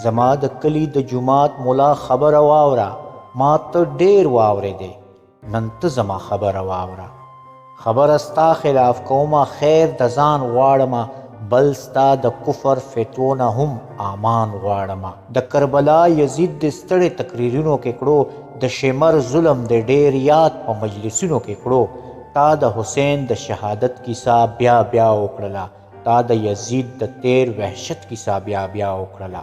زما د کلی د جومات مولا خبره واوره، ما ته ډېر واورېدې، نن ته زما خبره واوره. خبره ستا خلاف کومه، خیر د ځان غواړمه، بل ستا د کفر فتوو نه هم امان غواړمه. د کربلا یزید د ستړې تقریرونو کې کړو، د شمر ظلم د ډېر یاد په مجلسونو کې کړو. تا د حسین د شهادت کیسه بیا بیا وکړله، تا د یزید د تیر وحشت کیسه بیا بیا وکړله.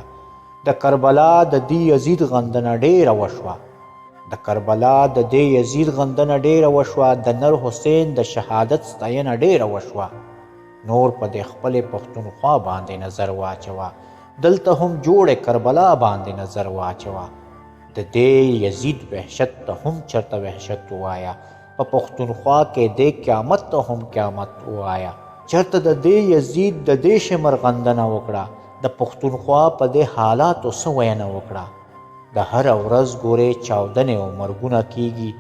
د کربلا د دې یزید غندنه ډېره وشوه، د کربلا د دې یزید غندنه ډېره وشوه، د نر حسین د شهادت ستاینه ډېره وشوه. نور په دې خپلې پښتونخوا باندې نظر واچوه، دلته هم جوړې کربلا باندې نظر واچوه. د دې یزید وحشت ته هم چرته وحشت ووایه، په پښتونخوا کې دې قیامت ته هم قیامت ووایه. چرته د دې یزید د دې شمر غندنه وکړه، د پښتونخوا په دې حالاتو څه وینه وکړه. د هره ورځ ګورې چاودنې او مرګونه کیږي،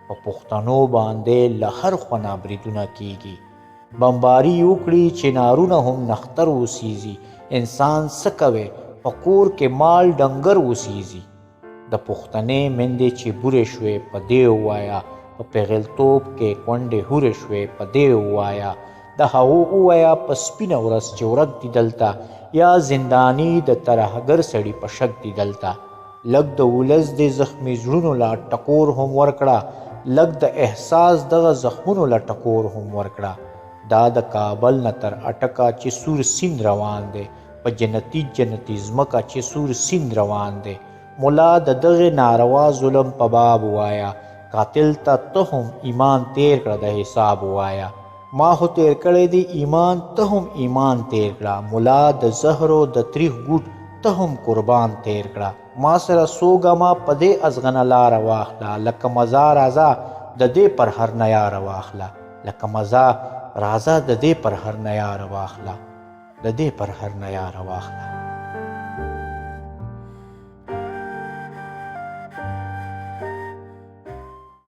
په پښتنو باندې له هر خونه بریدونه کیږي. بمباري وکړي چنارونه هم نختر وسیزي، انسان څه کوي په کور کې مال ډنګر وسیزي. د پښتنې میندې چې بورې شوې په دې ووایه، په پیغلتوب کې کونډې هورې شوې په دې ووایه. د هغو ووایه په سپینه ورځ چې ورک دي دلته، یا زنداني د ترهګر سړي په شک دي دلته. لږ د ولس د زخمي زړونو لا ټکور هم ورکړه، لږ د احساس دغه زخمونو لا ټکور هم ورکړه. دا د کابل نه تر اټکه چې سور سیند روان دی، په جنتي جنتي ځمکه چې سور سیند روان دی. ملا د دغه ناروا ظلم په باب وایه، قاتل ته ته هم ایمان تیر کړه د حساب وایه. ما خو تیر کړی دی ایمان، ته هم ایمان تیر کړه. ملا د زهرو د تریخ ګوټ ته هم قربان تیر کړه. ما سره سوګه ما په دې ازغنه لاره واخله، لکه مزه راځه د دې پر هر نه یاره واخله، لکه مزه راځه د دې پر هر نه یاره واخله، د دې پر هر نه یاره واخله.